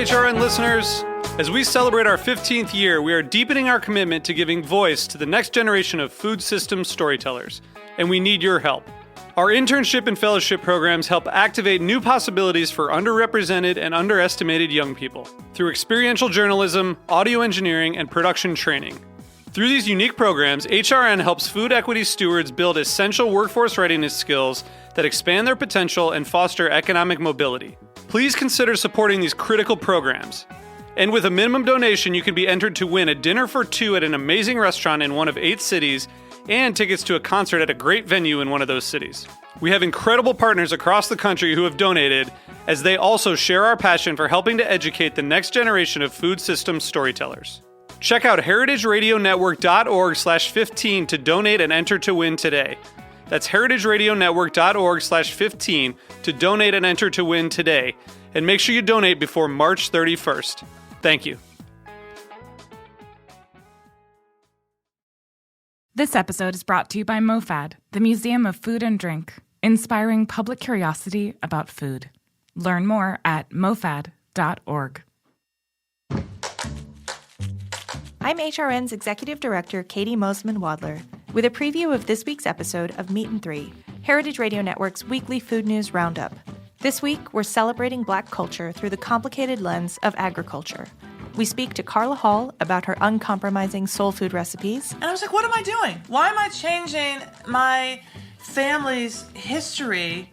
HRN listeners. As we celebrate our 15th year, we are deepening our commitment to giving voice to the next generation of food systems storytellers, and we need your help. Our internship and fellowship programs help activate new possibilities for underrepresented and underestimated young people through experiential journalism, audio engineering, and production training. Through these unique programs, HRN helps food equity stewards build essential workforce readiness skills that expand their potential and foster economic mobility. Please consider supporting these critical programs. And with a minimum donation, you can be entered to win a dinner for two at an amazing restaurant in one of 8 cities and tickets to a concert at a great venue in one of those cities. We have incredible partners across the country who have donated, as they also share our passion for helping to educate the next generation of food systems storytellers. Check out heritageradionetwork.org/15 to donate and enter to win today. That's heritageradionetwork.org/15 to donate and enter to win today. And make sure you donate before March 31st. Thank you. This episode is brought to you by MoFad, the Museum of Food and Drink, inspiring public curiosity about food. Learn more at mofad.org. I'm HRN's Executive Director, Katie Mosman-Wadler, with a preview of this week's episode of Meat and Three, Heritage Radio Network's weekly food news roundup. This week, we're celebrating Black culture through the complicated lens of agriculture. We speak to Carla Hall about her uncompromising soul food recipes. And I was like, what am I doing? Why am I changing my family's history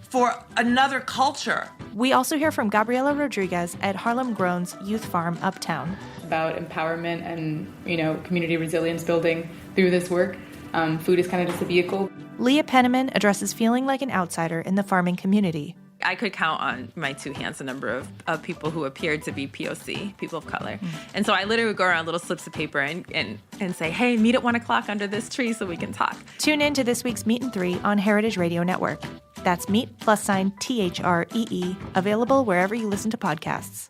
for another culture? We also hear from Gabriela Rodriguez at Harlem Grown's Youth Farm Uptown. About empowerment and, community resilience building through this work. Food is kind of just a vehicle. Leah Penniman addresses feeling like an outsider in the farming community. I could count on my 2 hands the number of people who appeared to be POC, people of color. And so I literally would go around little slips of paper and say, hey, meet at 1 o'clock under this tree so we can talk. Tune in to this week's Meat and Three on Heritage Radio Network. That's Meat +THREE, available wherever you listen to podcasts.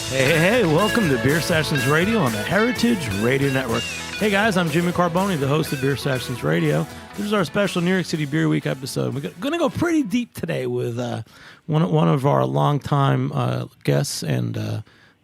Hey, welcome to Beer Sessions Radio on the Heritage Radio Network. Hey guys, I'm Jimmy Carboni, the host of Beer Sessions Radio. This is our special New York City Beer Week episode. We're going to go pretty deep today with one of our longtime guests and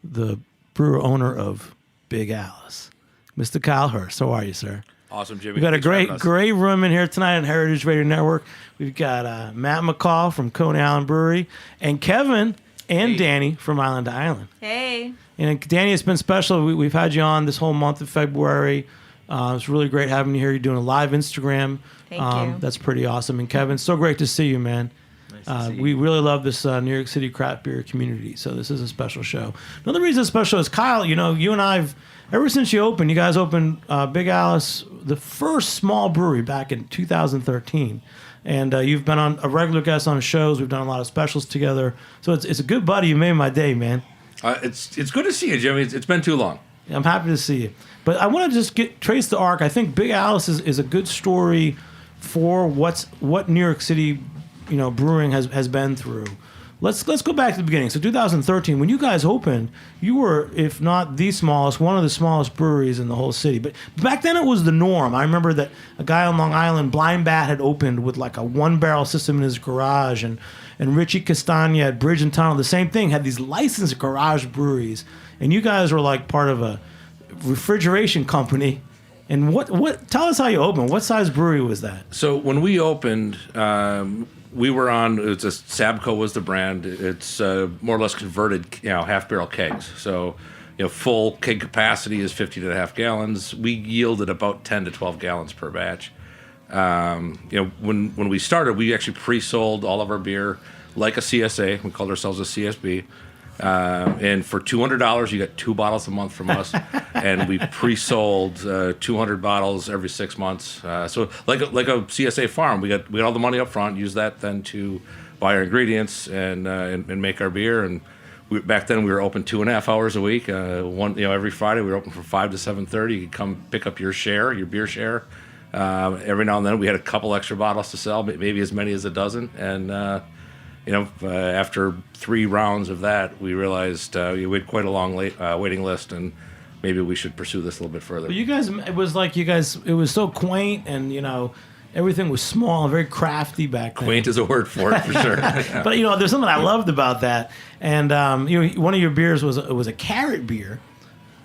the brewer owner of Big Alice, Mr. Kyle Hurst. How are you, sir? Awesome, Jimmy. We've got a great room in here tonight on Heritage Radio Network. We've got Matt McCall from Coney Island Brewery and Kevin and Danny from Island to Island. Hey. And Danny, it's been special. We've had you on this whole month of February. It's really great having you here. You're doing a live Instagram. Thank you. That's pretty awesome. And Kevin, so great to see you, man. Nice to see you. We really love this New York City craft beer community, so this is a special show. Another reason it's special is, Kyle, you and I've, ever since you guys opened Big Alice, the first small brewery back in 2013. And you've been on a regular guest on shows. We've done a lot of specials together. So it's a good buddy. You made my day, man. It's good to see you, Jimmy. It's been too long. I'm happy to see you. But I want to just trace the arc. I think Big Alice is a good story for what New York City, brewing has been through. Let's go back to the beginning. So 2013, when you guys opened, you were, if not the smallest, one of the smallest breweries in the whole city. But back then it was the norm. I remember that a guy on Long Island, Blind Bat, had opened with like a 1-barrel system in his garage, and Richie Castagna at Bridge and Tunnel, the same thing, had these licensed garage breweries. And you guys were like part of a refrigeration company. And what? Tell us how you opened. What size brewery was that? So when we opened, we were on. It's Sabco was the brand. It's more or less converted, half-barrel kegs. So, full keg capacity is 15.5 gallons. We yielded about 10 to 12 gallons per batch. When we started, we actually pre-sold all of our beer like a CSA. We called ourselves a CSB. And for $200, you got 2 bottles a month from us, and we pre-sold 200 bottles every 6 months. So like a CSA farm, we got all the money up front, use that then to buy our ingredients and make our beer. And back then we were open 2.5 hours a week. Every Friday we were open from 5 to 7:30. You could come pick up your beer share. Every now and then we had a couple extra bottles to sell, maybe as many as a dozen, and after 3 rounds of that, we realized we had quite a long waiting list, and maybe we should pursue this a little bit further. But it was so quaint, and everything was small and very crafty back then. Quaint is a word for it, for sure. But there's something I loved about that, and one of your beers was a carrot beer.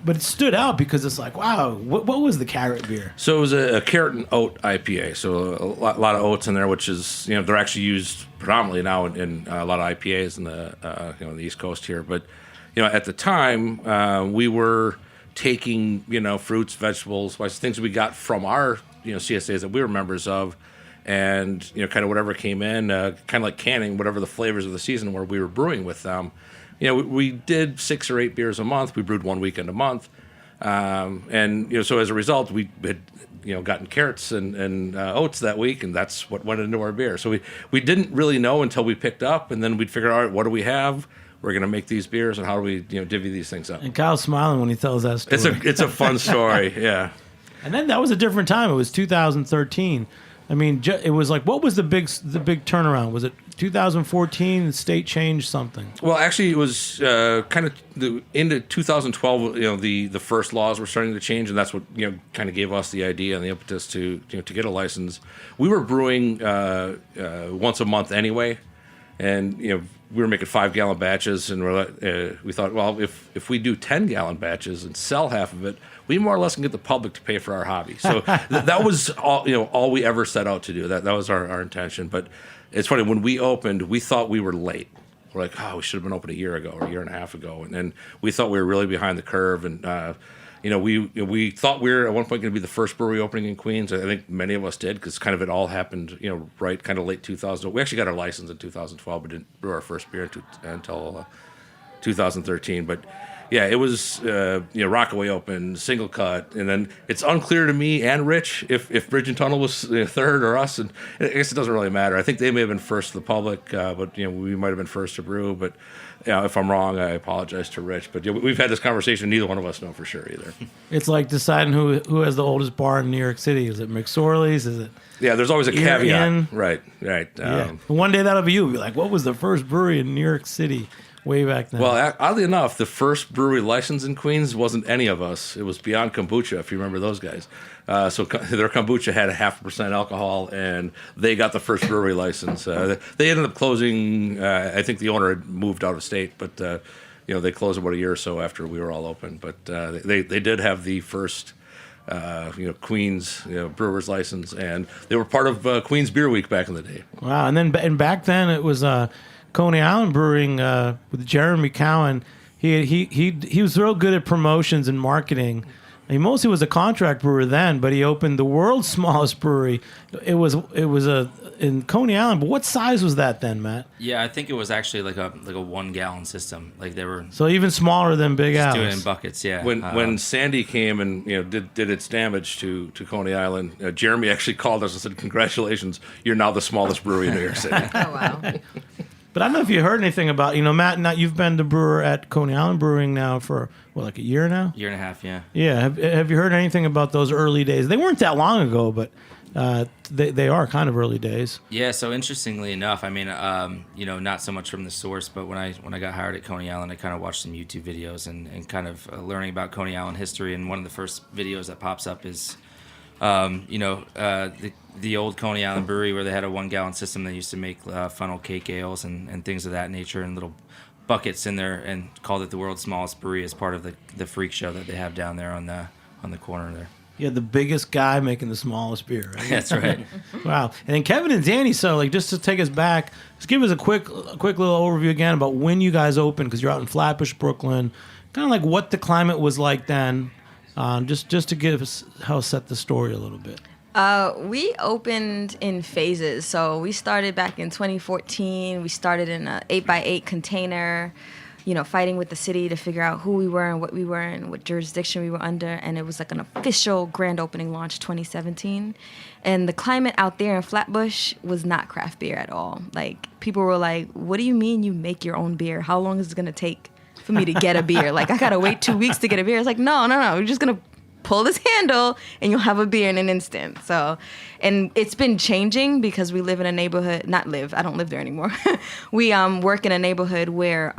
But it stood out because it's like, wow, what was the carrot beer? So it was a carrot and oat IPA. So a lot of oats in there, which is, they're actually used predominantly now in a lot of IPAs in the East Coast here. But, at the time, we were taking, fruits, vegetables, things we got from our, CSAs that we were members of, and, kind of whatever came in, kind of like canning, whatever the flavors of the season were, we were brewing with them. We did 6 or 8 beers a month. We brewed 1 weekend a month. And so as a result, we had, gotten carrots and oats that week, and that's what went into our beer. So we didn't really know until we picked up, and then we'd figure out, all right, what do we have? We're going to make these beers, and how do we, divvy these things up? And Kyle's smiling when he tells that story. It's a fun story, yeah. And then that was a different time. It was 2013. I mean, it was like, what was the big turnaround? Was it 2014? The state changed something. Well, actually, it was kind of into 2012. The first laws were starting to change, and that's what kind of gave us the idea and the impetus to get a license. We were brewing once a month anyway, and we were making 5-gallon batches, and we thought, well, if we do 10-gallon batches and sell half of it, we more or less can get the public to pay for our hobby. So that was all we ever set out to do. That was our intention. But it's funny, when we opened, we thought we were late. We're like, we should have been open a year ago or a year and a half ago. And then we thought we were really behind the curve. And we thought we were at one point going to be the first brewery opening in Queens. I think many of us did, because kind of it all happened, right, kind of late 2000. We actually got our license in 2012, but didn't brew our first beer until 2013. But yeah, it was Rockaway open, Single Cut, and then it's unclear to me and Rich if Bridge and Tunnel was third or us, and I guess it doesn't really matter. I think they may have been first to the public, but we might have been first to brew. But if I'm wrong, I apologize to Rich. But we've had this conversation. Neither one of us know for sure either. It's like deciding who has the oldest bar in New York City. Is it McSorley's? Is it? Yeah, there's always a caveat. In? Right. Yeah. One day that'll be you. Be like, what was the first brewery in New York City? Way back then. Well, oddly enough, the first brewery license in Queens wasn't any of us. It was Beyond Kombucha, if you remember those guys. So their kombucha had 0.5% alcohol, and they got the first brewery license. They ended up closing. I think the owner had moved out of state, but they closed about a year or so after we were all open. But they did have the first Queens brewer's license, and they were part of Queens Beer Week back in the day. Wow, and back then it was Coney Island Brewing with Jeremy Cowan. He was real good at promotions and marketing. He mostly was a contract brewer then, but he opened the world's smallest brewery. It was in Coney Island. But what size was that then, Matt? Yeah, I think it was actually like a 1-gallon system. Like they were so even smaller than Big Al's. Doing it in buckets. Yeah. When Sandy came and did its damage to Coney Island, Jeremy actually called us and said, "Congratulations, you're now the smallest brewery in New York City." Oh wow. But I don't know if you heard anything about, Matt, now you've been the brewer at Coney Island Brewing now for, like a year now? Year and a half, yeah. Yeah. Have you heard anything about those early days? They weren't that long ago, but they are kind of early days. Yeah, so interestingly enough, I mean, not so much from the source, but when I got hired at Coney Island, I kind of watched some YouTube videos and kind of learning about Coney Island history, and one of the first videos that pops up is the old Coney Island Brewery, where they had a 1-gallon system. They used to make funnel cake ales and things of that nature in little buckets in there, and called it the world's smallest brewery as part of the freak show that they have down there on the corner there. Yeah, the biggest guy making the smallest beer, right? That's right. Wow. And then Kevin and Danny, so just to take us back, just give us a quick little overview again about when you guys opened, because you're out in Flatbush, Brooklyn, kind of like what the climate was like then, just to give us how set the story a little bit. We opened in phases. So we started back in 2014. We started in an 8x8 container, fighting with the city to figure out who we were and what we were and what jurisdiction we were under. And it was like an official grand opening launch 2017. And the climate out there in Flatbush was not craft beer at all. Like, people were like, what do you mean you make your own beer? How long is it going to take for me to get a beer? Like, I got to wait 2 weeks to get a beer. It's like, no. We're just going to pull this handle and you'll have a beer in an instant. So, and it's been changing because we live in a neighborhood, I don't live there anymore. We work in a neighborhood where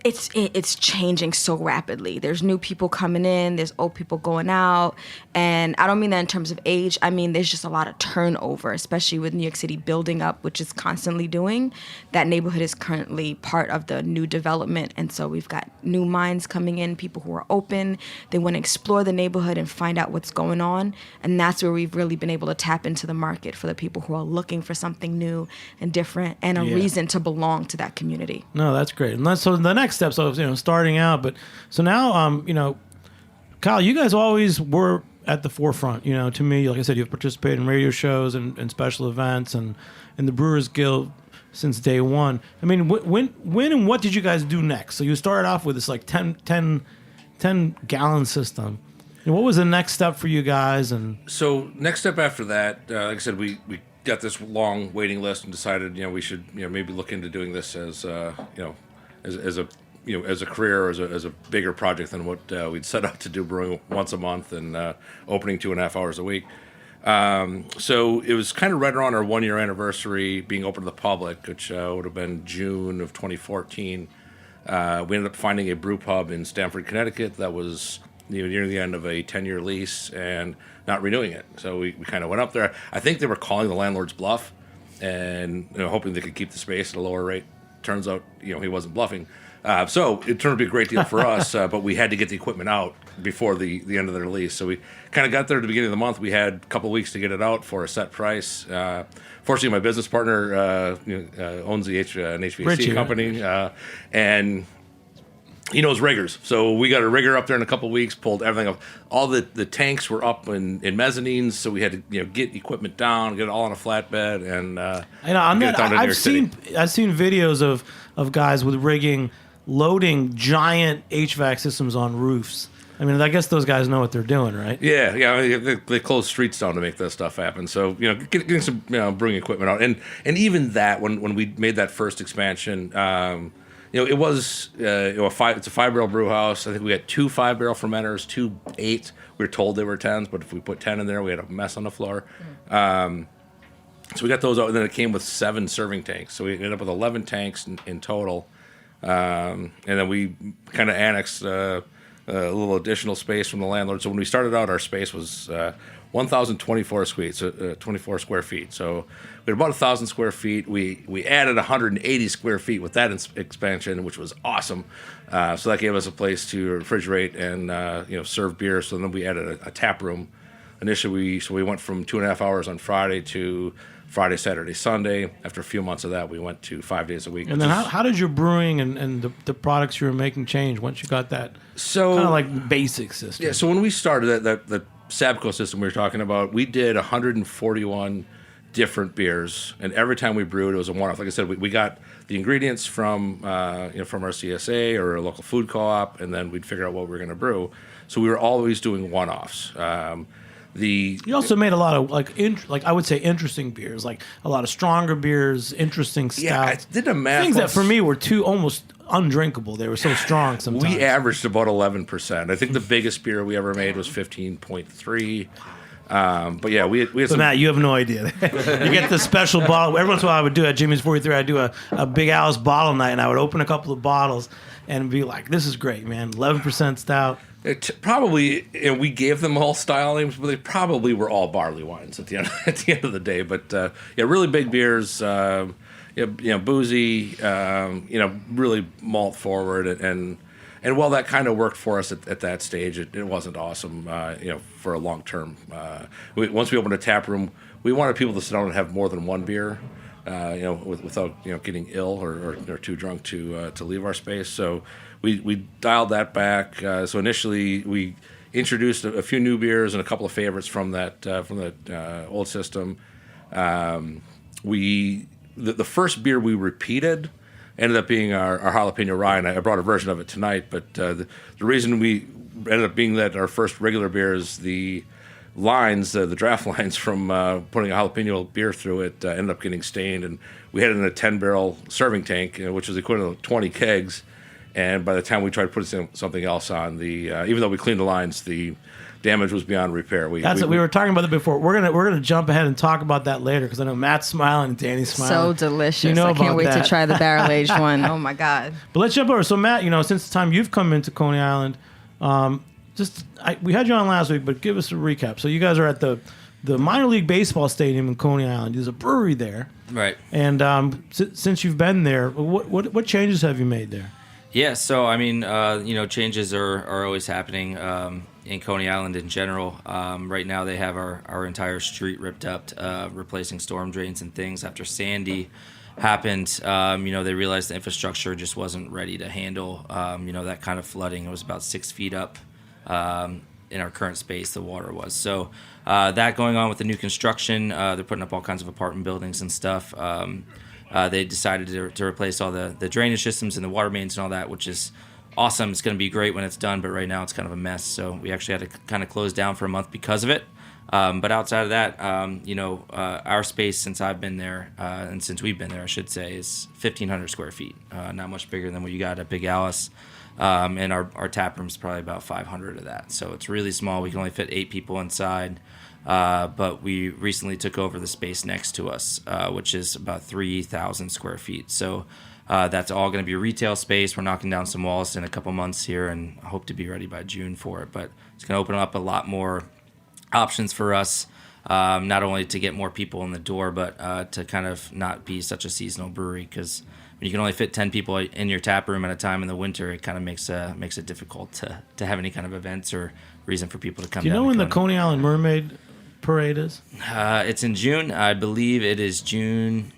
it's changing so rapidly. There's new people coming in, there's old people going out, and I don't mean that in terms of age. I mean there's just a lot of turnover, especially with New York City building up, which it's constantly doing. That neighborhood is currently part of the new development, and so we've got new minds coming in, people who are open. They want to explore the neighborhood and find out what's going on, and that's where we've really been able to tap into the market for the people who are looking for something new and different and a reason to belong to that community. No, that's great. And so the next step, so starting out, but so now, Kyle, you guys always were at the forefront. To me, like I said, you've participated in radio shows and special events and the Brewers Guild since day one. I mean, when and what did you guys do next? So you started off with this like 10 gallon system. And what was the next step for you guys? And so next step after that, like I said, we got this long waiting list and decided we should maybe look into doing this as as a career, or as a bigger project than what we'd set out to do, brewing once a month and opening 2.5 hours a week. So it was kind of right around our 1 year anniversary being open to the public, which would have been June of 2014. We ended up finding a brew pub in Stamford, Connecticut that was near the end of a 10-year lease and not renewing it. So we kind of went up there. I think they were calling the landlord's bluff and hoping they could keep the space at a lower rate. Turns out he wasn't bluffing. So it turned out to be a great deal for us, but we had to get the equipment out before the end of their lease. So we kind of got there at the beginning of the month. We had a couple of weeks to get it out for a set price. Fortunately, my business partner owns an HVAC company, and he knows riggers. So we got a rigger up there in a couple of weeks, pulled everything up. All the tanks were up in mezzanines, so we had to get equipment down, get it all on a flatbed, and I've seen videos of guys with rigging loading giant HVAC systems on roofs. I mean, I guess those guys know what they're doing, right? Yeah. They close streets down to make that stuff happen. So getting some brewing equipment out, and even that when we made that first expansion, it was it's a 5-barrel brew house. I think we had 2 5-barrel fermenters, 2 8. We were told they were 10s, but if we put 10 in there, we had a mess on the floor. So we got those out, and then it came with 7 serving tanks. So we ended up with 11 tanks in total. And then we kind of annexed a little additional space from the landlord. So when we started out, our space was 1,024 24 square feet. So we had about 1,000 square feet. We added 180 square feet with that expansion, which was awesome. So that gave us a place to refrigerate and serve beer. So then we added a tap room. Initially, we went from 2.5 hours on Friday to Friday, Saturday, Sunday. After a few months of that, we went to 5 days a week. And then how did your brewing and the products you were making change once you got that kind of like basic system? Yeah, so when we started that Sabco system we were talking about, we did 141 different beers, and every time we brewed, it was a one-off. Like I said, we got the ingredients from our CSA or a local food co-op, and then we'd figure out what we were going to brew. So we were always doing one-offs. You also made a lot of I would say interesting beers, like a lot of stronger beers, interesting stouts. Yeah, I did the math. Things that for me were too almost undrinkable. They were so strong sometimes. We averaged about 11%. I think the biggest beer we ever made was 15.3. But yeah, we had some. Matt, you have no idea. You get the special bottle. Every once in a while, I would do at Jimmy's 43. I'd do a Big Alice bottle night, and I would open a couple of bottles and be like, "This is great, man! 11% stout." Probably, we gave them all style names, but they probably were all barley wines at the end of the day. But really big beers, boozy, really malt forward, and while that kind of worked for us at that stage, it wasn't awesome, for a long term. Once we opened a tap room, we wanted people to sit down and have more than one beer, without getting ill or too drunk to leave our space. So we dialed that back. So initially we introduced a few new beers and a couple of favorites from that old system. The first beer we repeated ended up being our Jalapeno Rye, and I brought a version of it tonight. But the reason we ended up being that our first regular beer is the lines, the draft lines from putting a jalapeno beer through it ended up getting stained, and we had it in a 10-barrel serving tank, which was equivalent to 20 kegs. And by the time we tried to put something else on, even though we cleaned the lines, the damage was beyond repair. We were talking about it before. We're gonna jump ahead and talk about that later because I know Matt's smiling and Danny's smiling. So delicious. You know I can't about wait that. to try the barrel aged one. Oh my God. But let's jump over. So Matt, since the time you've come into Coney Island, we had you on last week, but give us a recap. So you guys are at the minor league baseball stadium in Coney Island. There's a brewery there, Right. and since you've been there, what changes have you made there? Yeah, so I mean, changes are always happening in Coney Island in general. Right now, they have our entire street ripped up, replacing storm drains and things. After Sandy happened, they realized the infrastructure just wasn't ready to handle, that kind of flooding. It was about 6 feet up in our current space, the water was. So that going on with the new construction, they're putting up all kinds of apartment buildings and stuff. They decided to replace all the drainage systems and the water mains and all that, which is awesome. It's going to be great when it's done, but right now it's kind of a mess. So we actually had to kind of close down for a month because of it. But outside of that, our space since I've been there, and since we've been there, I should say, is 1,500 square feet. Not much bigger than what you got at Big Alice. And our tap room is probably about 500 of that. So it's really small. We can only fit 8 people inside. But we recently took over the space next to us, which is about 3,000 square feet. So that's all going to be retail space. We're knocking down some walls in a couple months here and hope to be ready by June for it. But it's going to open up a lot more options for us, not only to get more people in the door, but to kind of not be such a seasonal brewery, because when you can only fit 10 people in your tap room at a time in the winter, it kind of makes it difficult to have any kind of events or reason for people to come. Do you know when the Coney Island Mermaid Parade is? It's in June. I believe it is June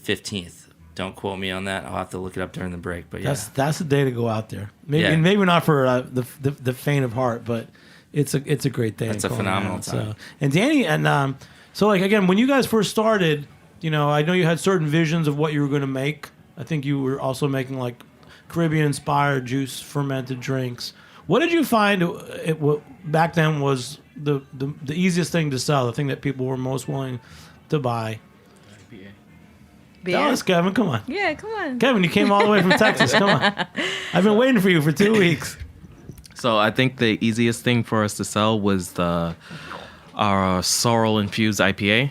15th. Don't quote me on that. I'll have to look it up during the break. But yeah, that's the day to go out there. Maybe not for the faint of heart, but it's a great day. It's a phenomenal time. So, and Danny, and so like again, when you guys first started, I know you had certain visions of what you were going to make. I think you were also making like Caribbean-inspired juice fermented drinks. What did you find back then was the easiest thing to sell, the thing that people were most willing to buy? Beer. Tell us, Kevin. Come on. Yeah, come on. Kevin, you came all the way from Texas. Come on. I've been waiting for you for 2 weeks. So I think the easiest thing for us to sell was our sorrel-infused IPA,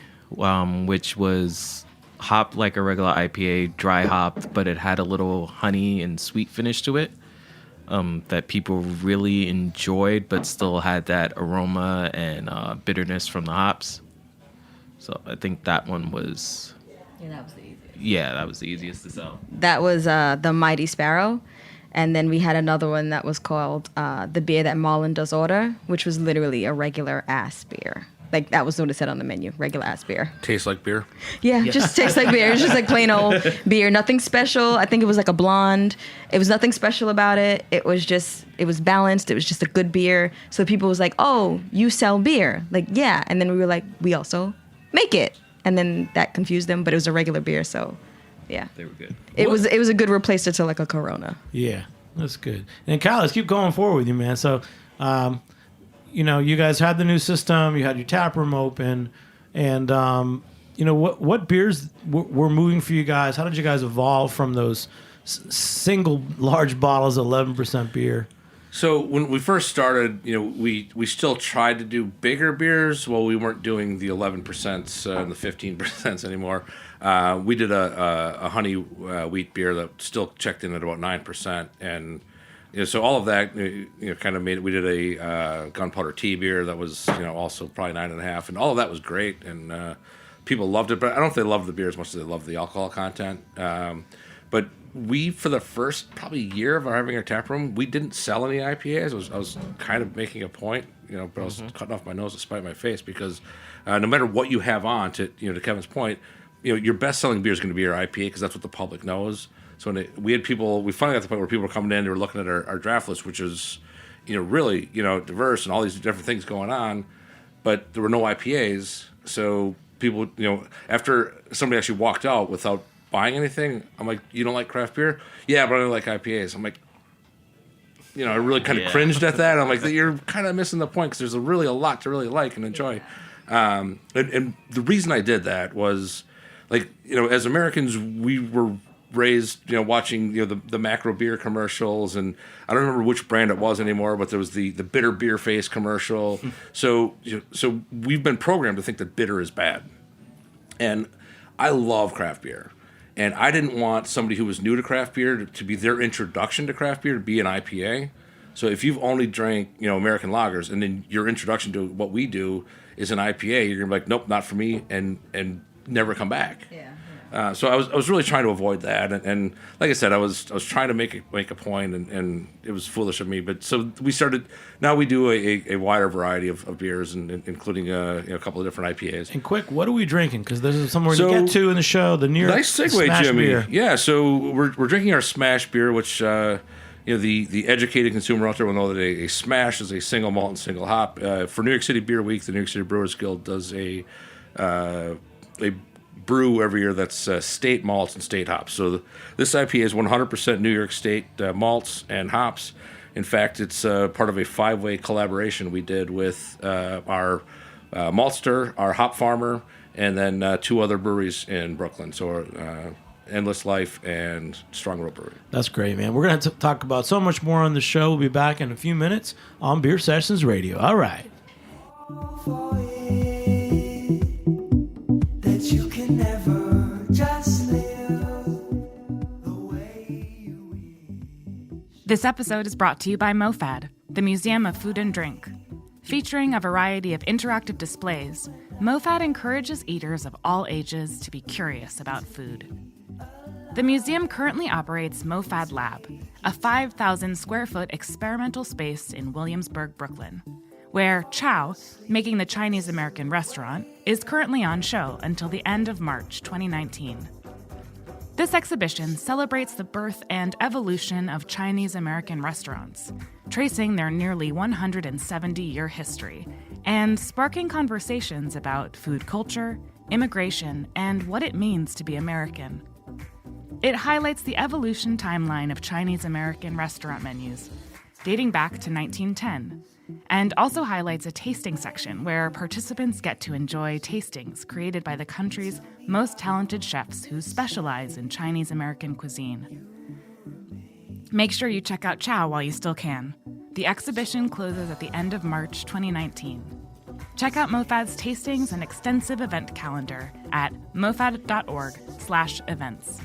which was hopped like a regular IPA, dry hopped, but it had a little honey and sweet finish to it that people really enjoyed, but still had that aroma and bitterness from the hops. So I think that one was... Yeah, that was the easiest. Yeah, that was the easiest to sell. That was the Mighty Sparrow. And then we had another one that was called the beer that Marlon does order, which was literally a regular ass beer. Like, that was what it said on the menu, regular ass beer. Tastes like beer? Yeah, just tastes like beer. It's just like plain old beer. Nothing special. I think it was like a blonde. It was nothing special about it. It was balanced. It was just a good beer. So people was like, oh, you sell beer. Like, yeah. And then we were like, we also make it. And then that confused them, but it was a regular beer, so yeah. They were good. It was a good replacer to like a Corona. Yeah, that's good. And Kyle, let's keep going forward with you, man. So, you guys had the new system, you had your tap room open, and what beers were moving for you guys? How did you guys evolve from those single large bottles of 11% beer? So when we first started, we still tried to do bigger beers. Well, we weren't doing the 11% and the 15% anymore. We did a honey wheat beer that still checked in at about 9%, and so all of that kind of made it. We did a gunpowder tea beer that was also probably 9.5, and all of that was great, and people loved it. But I don't know if they loved the beer as much as they loved the alcohol content. But we, for the first probably year of having our tap room, we didn't sell any IPAs. I was kind of making a point, but I was cutting off my nose to spite my face, because no matter what you have on, to Kevin's point, your best selling beer is going to be your IPA, because that's what the public knows. So we had people, we finally got to the point where people were coming in, they were looking at our draft list, which is really diverse and all these different things going on, but there were no IPAs. So people, after somebody actually walked out without buying anything, I'm like, you don't like craft beer? Yeah, but I don't like IPAs. I'm like, I really kind of cringed at that. I'm like, you're kind of missing the point, because there's really a lot to really like and enjoy. And the reason I did that was, like, as Americans, we were raised, watching the macro beer commercials, and I don't remember which brand it was anymore, but there was the bitter beer face commercial. So we've been programmed to think that bitter is bad, and I love craft beer, and I didn't want somebody who was new to craft beer to be their introduction to craft beer to be an IPA. So if you've only drank American lagers, and then your introduction to what we do is an IPA, you're gonna be like, nope, not for me, and never come back. So I was really trying to avoid that, and like I said, I was trying to make a point, and it was foolish of me. But so we started. Now we do a wider variety of beers, and including a couple of different IPAs. And quick, what are we drinking? Because this is somewhere to get to in the show. The New York nice segue, Smash Jimmy. Beer. Yeah, so we're drinking our Smash beer, which the educated consumer out there will know that a Smash is a single malt and single hop. For New York City Beer Week, the New York City Brewers Guild does a brew every year that's state malts and state hops. So this IPA is 100% New York State malts and hops. In fact, it's part of a 5-way collaboration we did with our maltster, our hop farmer, and then 2 other breweries in Brooklyn. So Endless Life and Strong Rope Brewery. That's great, man. We're going to talk about so much more on the show. We'll be back in a few minutes on Beer Sessions Radio. All right. This episode is brought to you by MoFad, the Museum of Food and Drink. Featuring a variety of interactive displays, MoFad encourages eaters of all ages to be curious about food. The museum currently operates MoFad Lab, a 5,000 square foot experimental space in Williamsburg, Brooklyn, where Chow, making the Chinese American restaurant, is currently on show until the end of March 2019. This exhibition celebrates the birth and evolution of Chinese American restaurants, tracing their nearly 170-year history, and sparking conversations about food culture, immigration, and what it means to be American. It highlights the evolution timeline of Chinese American restaurant menus, dating back to 1910, and also highlights a tasting section where participants get to enjoy tastings created by the country's most talented chefs who specialize in Chinese American cuisine. Make sure you check out Chow while you still can. The exhibition closes at the end of March 2019. Check out MoFad's tastings and extensive event calendar at mofad.org/events.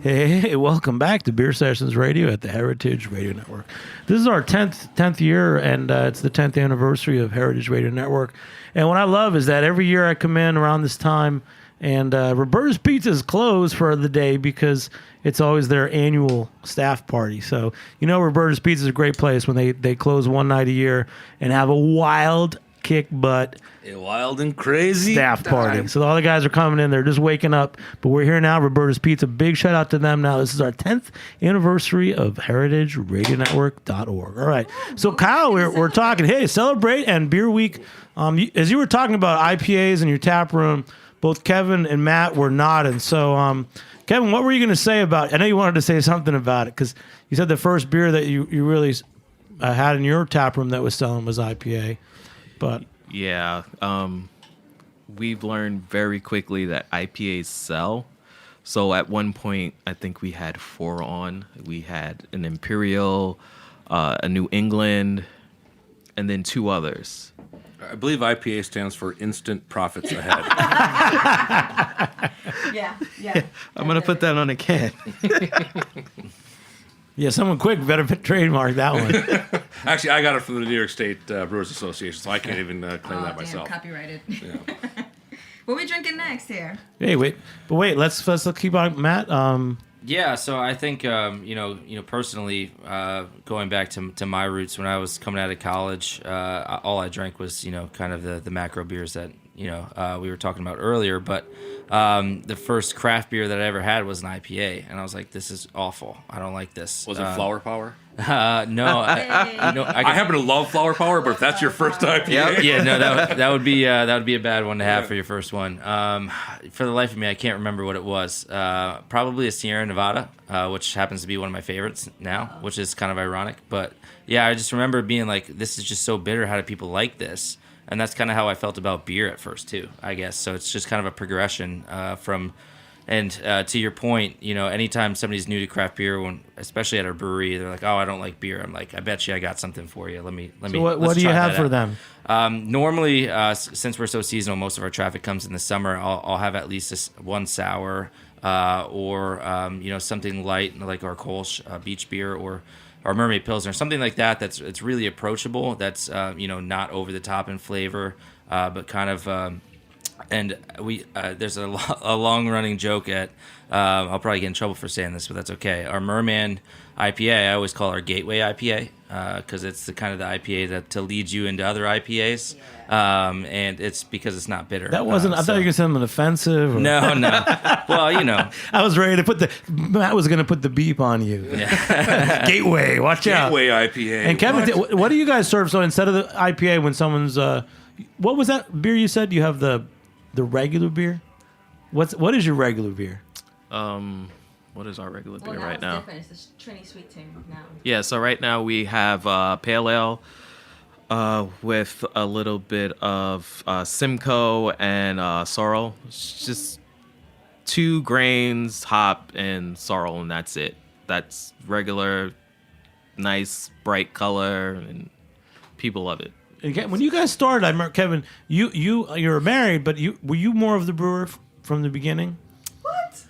Hey, welcome back to Beer Sessions Radio at the Heritage Radio Network. This is our 10th year, and it's the 10th anniversary of Heritage Radio Network. And what I love is that every year I come in around this time, and Roberta's Pizza is closed for the day because it's always their annual staff party. So, Roberta's Pizza is a great place when they close one night a year and have a wild kick butt a wild and crazy staff party. So all the guys are coming in, they're just waking up, but we're here now. Roberta's Pizza, big shout out to them. Now this is our 10th anniversary of heritageradionetwork.org. All right, so Kyle, we're talking, hey, celebrate and Beer Week. As you were talking about IPAs in your tap room, both Kevin and Matt were nodding. So Kevin, what were you going to say about, I know you wanted to say something about it because you said the first beer that you really had in your tap room that was selling was IPA. But yeah, we've learned very quickly that IPAs sell. So at one point, I think we had 4 on. We had an Imperial, a New England, and then 2 others. I believe IPA stands for Instant Profits Ahead. Yeah. I'm going to put that on a can. Yeah, someone quick better trademark that one. Actually, I got it from the New York State Brewers Association, so I can't even claim that myself. Copyrighted. Yeah. What are we drinking next here? Hey, wait, let's keep on, Matt. Yeah, so I think personally, going back to my roots when I was coming out of college, all I drank was kind of the macro beers that we were talking about earlier. But the first craft beer that I ever had was an IPA, and I was like, "This is awful. I don't like this." Was it Flower Power? No, I happen to love Flower Power, but if that's your first IPA, yeah, no, that would be a bad one to have for your first one. For the life of me, I can't remember what it was. Probably a Sierra Nevada, which happens to be one of my favorites now, which is kind of ironic. But yeah, I just remember being like, "This is just so bitter. How do people like this?" And that's kind of how I felt about beer at first too, I guess. So it's just kind of a progression from. And to your point, anytime somebody's new to craft beer, especially at our brewery, they're like, "Oh, I don't like beer." I'm like, "I bet you I got something for you. Let me." So what do you have for them? Normally, since we're so seasonal, most of our traffic comes in the summer. I'll have at least one sour, or something light like our Kolsch beach beer or Mermaid Pilsner, something like that. It's really approachable. That's not over the top in flavor, but kind of. And there's a long running joke at I'll probably get in trouble for saying this, but that's okay. Our Merman IPA, I always call our gateway IPA because it's the kind of the IPA to lead you into other IPAs, and it's because it's not bitter. That wasn't. I thought you were going to say something offensive. Or... No. Well, I was ready to Matt was going to put the beep on you. Yeah. Gateway, watch out. Gateway IPA. And Kevin, what do you guys serve? So instead of the IPA, when someone's what was that beer you said? You have the regular beer? What is your regular beer? What is our regular beer now right now? Different. It's the Trini Sweet Tea now. Yeah, so right now we have pale ale with a little bit of Simcoe and sorrel. It's just 2 grains, hop, and sorrel, and that's it. That's regular, nice, bright color, and people love it. Again, when you guys started, I remember, Kevin, you were married, but were you more of the brewer from the beginning? What?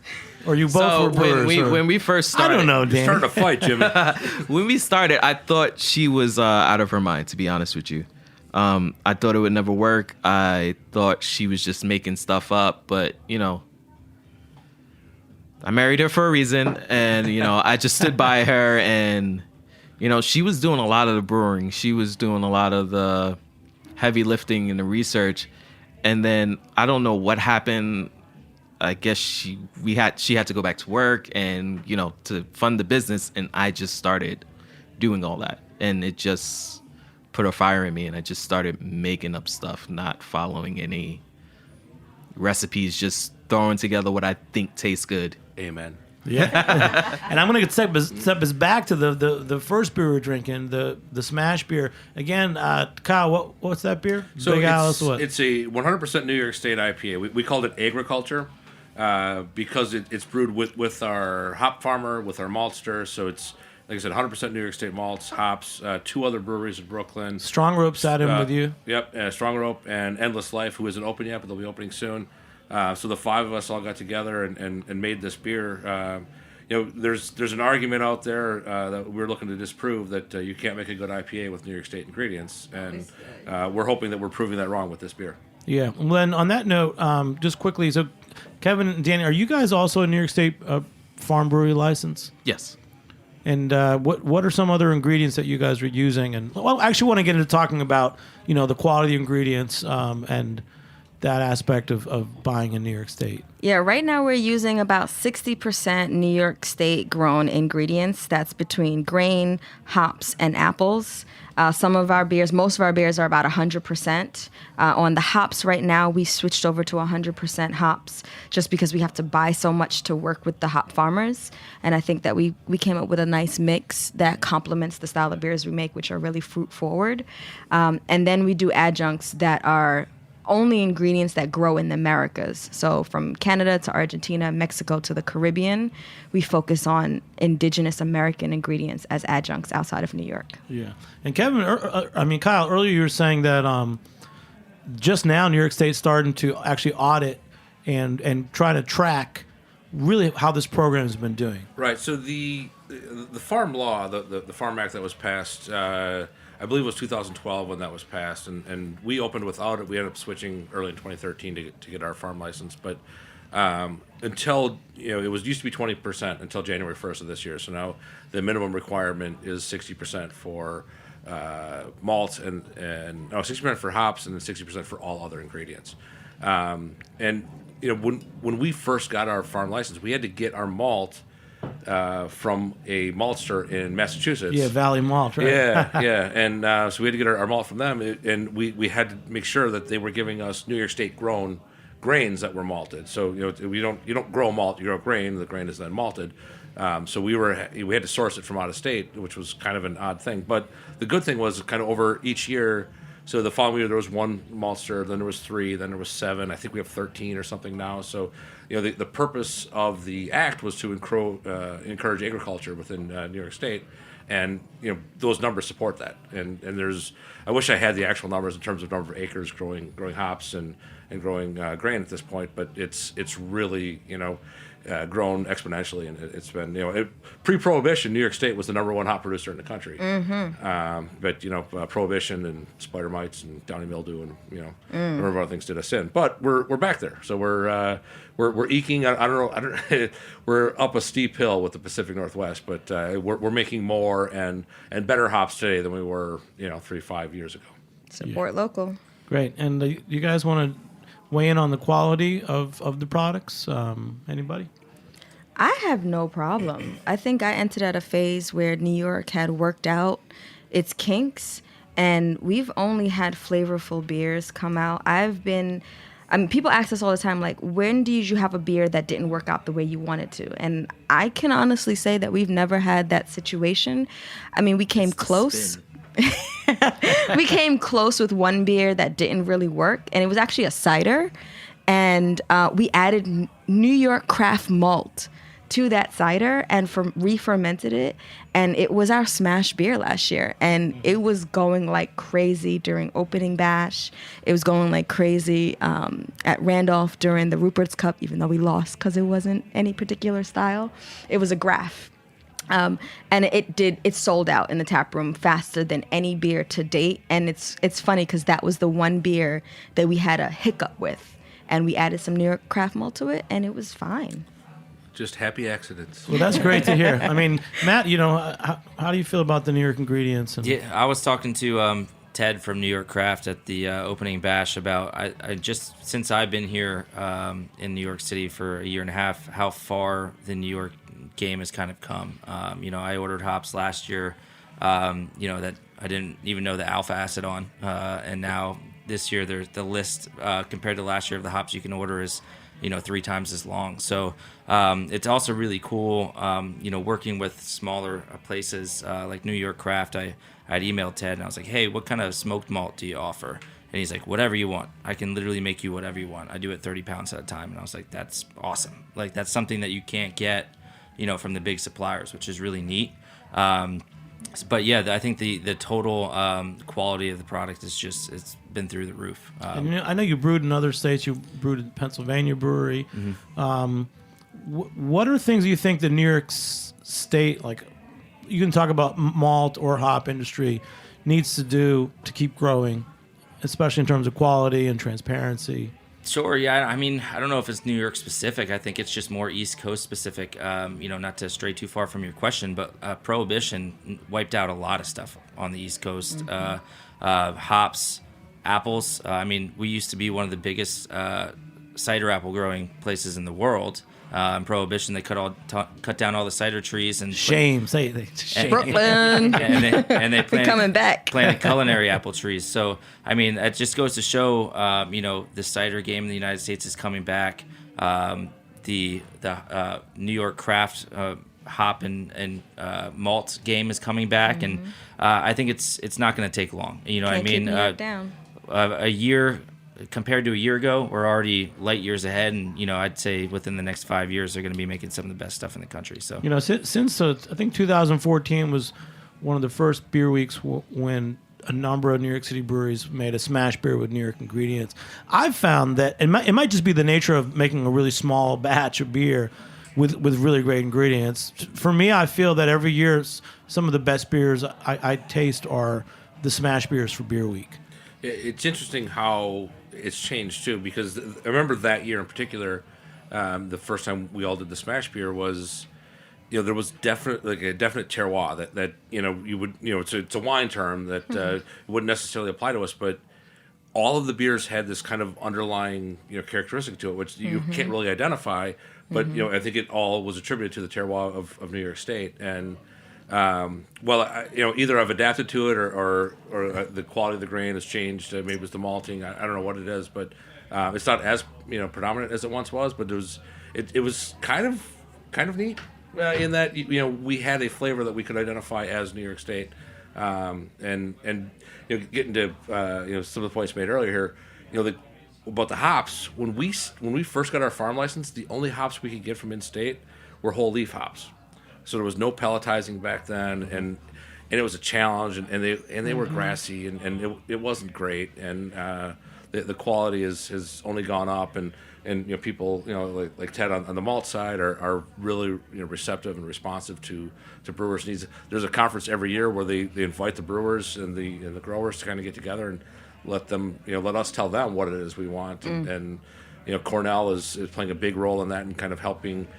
Or you both were brewers? When we first started... I don't know, Dan. You're starting to fight, Jimmy. When we started, I thought she was out of her mind, to be honest with you. I thought it would never work. I thought she was just making stuff up, but, I married her for a reason, and, I just stood by her, and... she was doing a lot of the brewing. She was doing a lot of the heavy lifting and the research. And then I don't know what happened. I guess she had to go back to work and, to fund the business. And I just started doing all that. And it just put a fire in me. And I just started making up stuff, not following any recipes, just throwing together what I think tastes good. Amen. Yeah, and I'm going to step us back to the first beer we were drinking, the Smash beer. Again, Kyle, what's that beer? So Big Alice, what? It's a 100% New York State IPA. We called it agriculture because it's brewed with our hop farmer, with our maltster. So it's, like I said, 100% New York State malts, hops, 2 other breweries in Brooklyn. Strong Rope sat in with you? Yep, Strong Rope and Endless Life, who isn't open yet, but they'll be opening soon. So the 5 of us all got together and made this beer. There's an argument out there that we're looking to disprove that you can't make a good IPA with New York State ingredients, and we're hoping that we're proving that wrong with this beer. Yeah. Well, then on that note, just quickly, so Kevin and Danny, are you guys also a New York State farm brewery license? Yes. And what are some other ingredients that you guys are using? And I actually want to get into talking about the quality of ingredients and that aspect of buying in New York State. Yeah, right now we're using about 60% New York State grown ingredients. That's between grain, hops, and apples. Most of our beers are about 100%. On the hops right now, we switched over to 100% hops just because we have to buy so much to work with the hop farmers. And I think that we came up with a nice mix that complements the style of beers we make, which are really fruit forward. And then we do adjuncts that are only ingredients that grow in the Americas. So from Canada to Argentina, Mexico to the Caribbean, we focus on indigenous American ingredients as adjuncts outside of New York. Yeah. And Kevin, Kyle, earlier you were saying that just now New York State's starting to actually audit and try to track really how this program has been doing. Right. So the farm law, the Farm Act that was passed, I believe it was 2012 when that was passed, and we opened without it. We ended up switching early in 2013 to get our farm license, but until it used to be 20% until January 1st of this year. So now the minimum requirement is 60% for malt and 60% for hops and then 60% for all other ingredients. And when we first got our farm license, we had to get our malt from a maltster in Massachusetts. Yeah, Valley Malt, right? Yeah. And so we had to get our malt from them, and we had to make sure that they were giving us New York State grown grains that were malted. So you don't grow malt, you grow grain. The grain is then malted. So we had to source it from out of state, which was kind of an odd thing. But the good thing was kind of over each year, So the following year there was 1 maltster, then there was 3, then there was 7. I think we have 13 or something now. So the purpose of the act was to encourage agriculture within New York State, and those numbers support that. And I wish I had the actual numbers in terms of number of acres growing hops and growing grain at this point, but it's really grown exponentially, and it's been pre-prohibition New York State was the number 1 hop producer in the country. But Prohibition and spider mites and downy mildew and a number of other things did us in. But we're back there, so we're eking. I don't know. We're up a steep hill with the Pacific Northwest, but we're making more and better hops today than we were 3-5 years ago. Support local. Great. And you guys want to weigh in on the quality of the products? Anybody? I have no problem. I think I entered at a phase where New York had worked out its kinks, and we've only had flavorful beers come out. People ask us all the time, like, when did you have a beer that didn't work out the way you wanted to? And I can honestly say that we've never had that situation. I mean, we came close. We came close with one beer that didn't really work, and it was actually a cider. And we added New York craft malt to that cider and re-fermented it, and it was our smash beer last year, and it was going like crazy during opening bash. It was going like crazy at Randolph during the Rupert's Cup, even though we lost because it wasn't any particular style. It was a Graf. And it sold out in the tap room faster than any beer to date. And it's funny because that was the one beer that we had a hiccup with, and we added some New York craft malt to it, and it was fine. Just happy accidents. Well, that's great to hear. I mean, Matt, how do you feel about the New York ingredients? Yeah, I was talking to Ted from New York Craft at the opening bash about I just since I've been here in New York City for a year and a half, how far the New York game has kind of come. I ordered hops last year, that I didn't even know the alpha acid on, and now this year there's the list compared to last year of the hops you can order is 3 times as long. So it's also really cool, working with smaller places like New York Craft. I'd emailed Ted and I was like, hey, what kind of smoked malt do you offer? And he's like, whatever you want. I can literally make you whatever you want. I do it 30 pounds at a time. And I was like, that's awesome. Like, that's something that you can't get, from the big suppliers, which is really neat. But yeah, I think the total quality of the product is it's been through the roof. And I know you brewed in other states. You brewed at Pennsylvania Brewery. Mm-hmm. What are things you think the New York State, like, you can talk about malt or hop industry, needs to do to keep growing, especially in terms of quality and transparency? Sure, yeah. I mean, I don't know if it's New York specific. I think it's just more East Coast specific. Not to stray too far from your question, but Prohibition wiped out a lot of stuff on the East Coast. Mm-hmm. Hops, apples. We used to be one of the biggest cider apple growing places in the world. In Prohibition, they cut down all the cider trees and shame. Brooklyn, and they planted culinary apple trees. So it just goes to show, the cider game in the United States is coming back. The New York craft hop and malt game is coming back, mm-hmm. and I think it's not going to take long. Can't keep New York down. A year. Compared to a year ago, we're already light years ahead, and I'd say within the next 5 years, they're going to be making some of the best stuff in the country. So since I think 2014 was one of the first beer weeks when a number of New York City breweries made a smash beer with New York ingredients. I've found that it might just be the nature of making a really small batch of beer with really great ingredients. For me, I feel that every year some of the best beers I taste are the smash beers for Beer Week. It's interesting how it's changed too, because I remember that year in particular, the first time we all did the smash beer was, there was a definite terroir that you would it's a wine term that wouldn't necessarily apply to us, but all of the beers had this kind of underlying characteristic to it, which you mm-hmm. can't really identify, but mm-hmm. I think it all was attributed to the terroir of New York State. And either I've adapted to it or the quality of the grain has changed. Maybe it's the malting. I don't know what it is, but it's not as predominant as it once was. But it was kind of neat in that we had a flavor that we could identify as New York State. And getting to some of the points made earlier here, about the hops. When we first got our farm license, the only hops we could get from in-state were whole leaf hops. So there was no pelletizing back then, and it was a challenge, and they were grassy, and it wasn't great, and the quality has only gone up, and people like Ted on the malt side are really receptive and responsive to brewers' needs. There's a conference every year where they invite the brewers and the growers to kind of get together and let us tell them what it is we want, and Cornell is playing a big role in that and kind of helping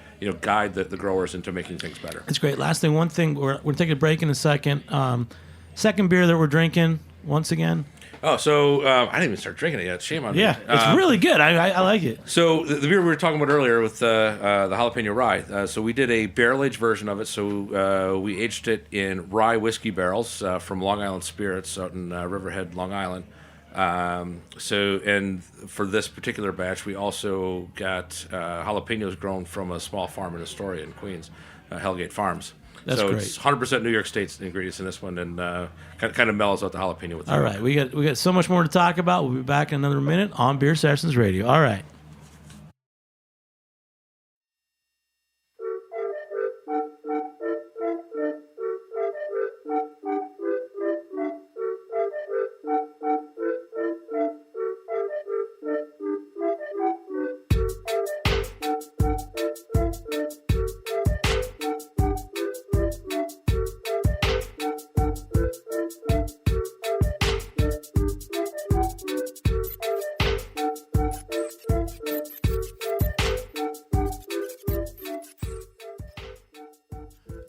guide the growers into making things better. That's great. Last thing, one thing, we're taking a break in a second. Second beer that we're drinking once again. Oh, so I didn't even start drinking it yet. Shame on me. Yeah, it's really good. I like it. So the beer we were talking about earlier with the jalapeno rye. So we did a barrel-aged version of it. So we aged it in rye whiskey barrels from Long Island Spirits out in Riverhead, Long Island. And for this particular batch, we also got jalapenos grown from a small farm in Astoria in Queens, Hellgate Farms. That's so great. It's 100% New York State ingredients in this one, and kind of mellows out the jalapeno with. All right, we got so much more to talk about. We'll be back in another minute on Beer Sessions Radio. All right.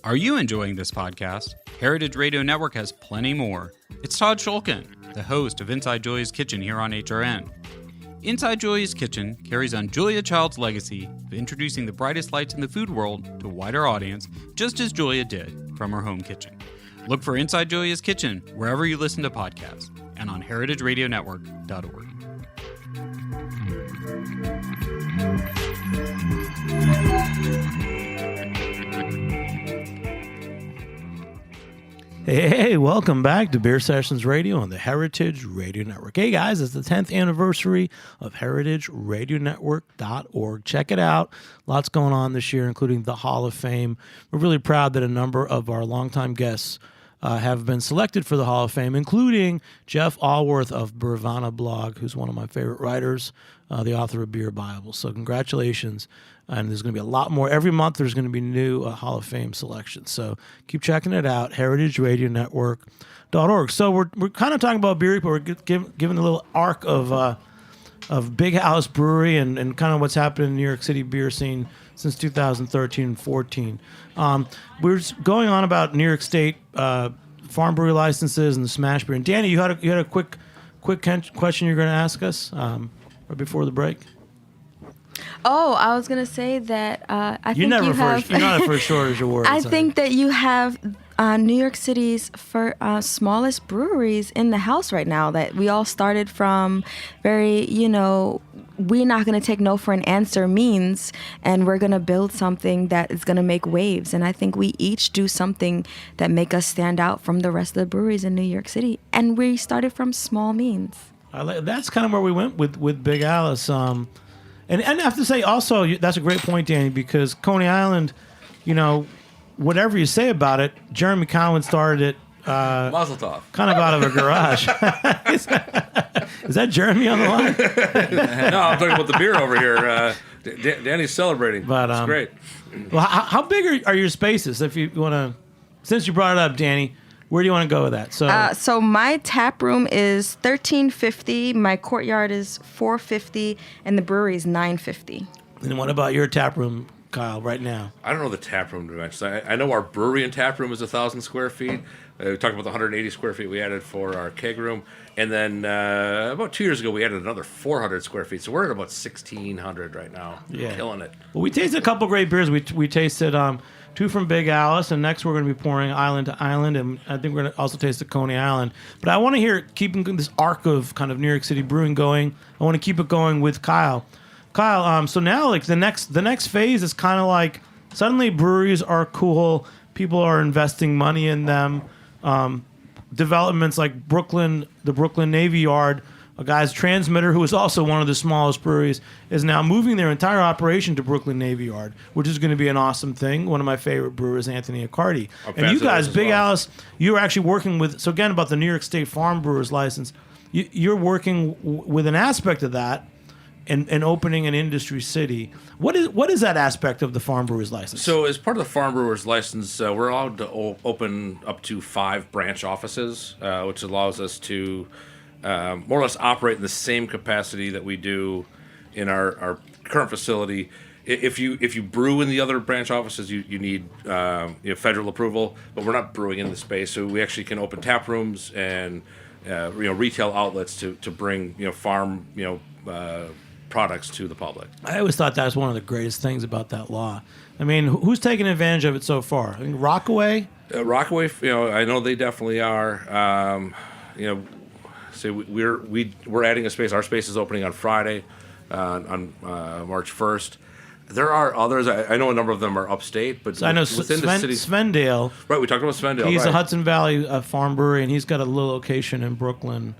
Are you enjoying this podcast? Heritage Radio Network has plenty more. It's Todd Shulkin, the host of Inside Julia's Kitchen here on HRN. Inside Julia's Kitchen carries on Julia Child's legacy of introducing the brightest lights in the food world to a wider audience, just as Julia did from her home kitchen. Look for Inside Julia's Kitchen wherever you listen to podcasts and on heritageradionetwork.org. Hey, welcome back to Beer Sessions Radio on the Heritage Radio Network. Hey, guys, it's the 10th anniversary of heritageradionetwork.org. Check it out. Lots going on this year, including the Hall of Fame. We're really proud that a number of our longtime guests have been selected for the Hall of Fame, including Jeff Allworth of Burvana Blog, who's one of my favorite writers, the author of Beer Bible. So congratulations. And there's going to be a lot more. Every month there's going to be new Hall of Fame selections. So keep checking it out, heritageradionetwork.org. So we're kind of talking about beer, but we're giving a little arc of Big House Brewery and kind of what's happened in the New York City beer scene since 2013 and 14. We're going on about New York State farm brewery licenses and the smash beer. And Danny, you had a quick question you're going to ask us right before the break. Oh, I was gonna say that I think you're you have. You're not a first shortage of words. I think that you have New York City's smallest breweries in the house right now. That we all started from very, we're not gonna take no for an answer means, and we're gonna build something that is gonna make waves. And I think we each do something that make us stand out from the rest of the breweries in New York City. And we started from small means. That's kind of where we went with Big Alice. And I have to say also, that's a great point, Danny, because Coney Island, whatever you say about it, Jeremy Cowan started it Mazel tov. Kind of out of a garage. Is that Jeremy on the line? No, I'm talking about the beer over here. Danny's celebrating. But, it's great. Well, how big are your spaces? If you want to, since you brought it up, Danny, where do you want to go with that? So my tap room is $13.50. My courtyard is $4.50, and the brewery is $9.50. And what about your tap room, Kyle? Right now, I don't know the tap room dimensions. I know our brewery and tap room is 1,000 square feet. We talked about the 180 square feet we added for our keg room, and then about 2 years ago we added another 400 square feet. So we're at about 1,600 right now. Yeah, killing it. Well, we tasted a couple great beers. We tasted two from Big Alice, and next we're going to be pouring Island to Island, and I think we're going to also taste the Coney Island. But I want to hear, keeping this arc of kind of New York City brewing going, I want to keep it going with Kyle. Kyle, so now like the next phase is kind of like suddenly breweries are cool, people are investing money in them. developments like the Brooklyn Navy Yard, a guy's transmitter who is also one of the smallest breweries is now moving their entire operation to Brooklyn Navy Yard, which is going to be an awesome thing. One of my favorite brewers, Anthony Accardi. And you guys, Big Alice, you're actually working with, so again, about the New York State Farm Brewers license, you're working with an aspect of that and opening an industry city. What is that aspect of the Farm Brewers license? So as part of the Farm Brewers license, we're allowed to open up to 5 branch offices, which allows us to more or less operate in the same capacity that we do in our current facility. If you brew in the other branch offices, you need federal approval, but we're not brewing in the space, so we actually can open tap rooms and retail outlets to bring farm products to the public. I always thought that was one of the greatest things about that law. I mean, who's taken advantage of it so far? I mean, Rockaway. Rockaway, I know they definitely are. So we're adding a space. Our space is opening on Friday, on March 1st. There are others. I know a number of them are upstate, but so I know within the city. Svendale. Right, we talked about Svendale. He's right. a Hudson Valley farm brewery, and he's got a little location in Brooklyn.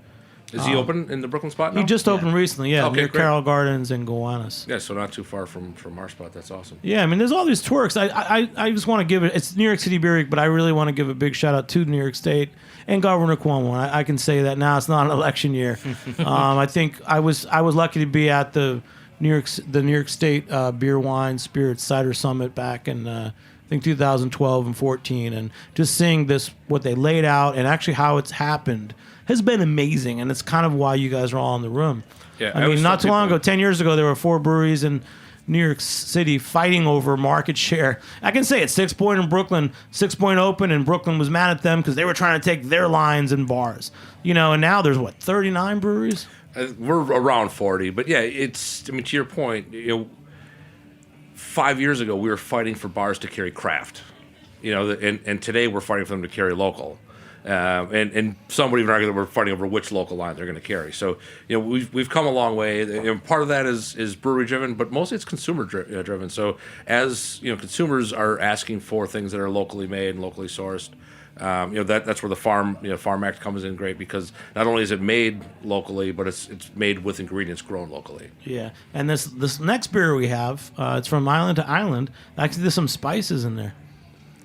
Is he open in the Brooklyn spot now? He just opened recently, Okay, near great. Carroll Gardens and Gowanus. Yeah, so not too far from our spot. That's awesome. Yeah, I mean, there's all these twerks. I just want to give it. It's New York City Beer Week, but I really want to give a big shout out to New York State and Governor Cuomo. I can say that now. It's not an election year. I think I was lucky to be at the New York State Beer, Wine, Spirits, Cider Summit back in I think 2012 and 14, and just seeing what they laid out and actually how it's happened has been amazing, and it's kind of why you guys are all in the room. Yeah, I mean, not too long ago, 10 years ago, there were 4 breweries in New York City fighting over market share. I can say it, 6 Point in Brooklyn, 6 Point open, and Brooklyn was mad at them because they were trying to take their lines and bars. And now there's, 39 breweries? We're around 40, but yeah, to your point, 5 years ago, we were fighting for bars to carry craft, and today we're fighting for them to carry local. And some would even argue that we're fighting over which local line they're going to carry. So, we've come a long way. Part of that is brewery driven, but mostly it's consumer driven. So, as consumers are asking for things that are locally made and locally sourced, that's where the Farm Act comes in great, because not only is it made locally, but it's made with ingredients grown locally. Yeah, and this next beer we have, it's from island to island. Actually, there's some spices in there,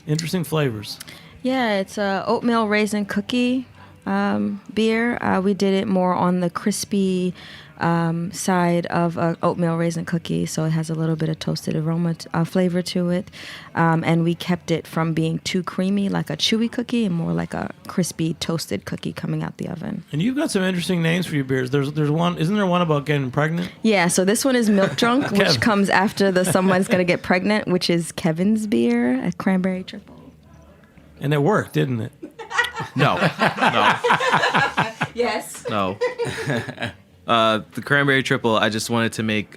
interesting flavors. Yeah, it's a oatmeal raisin cookie beer. We did it more on the crispy side of a oatmeal raisin cookie, so it has a little bit of toasted aroma flavor to it, and we kept it from being too creamy like a chewy cookie and more like a crispy toasted cookie coming out the oven. And you've got some interesting names for your beers. There's one, isn't there one about getting pregnant? Yeah, so this one is Milk Drunk, which comes after the someone's gonna get pregnant, which is Kevin's beer, a cranberry triple. And it worked, didn't it? No. Yes. No. The cranberry triple, I just wanted to make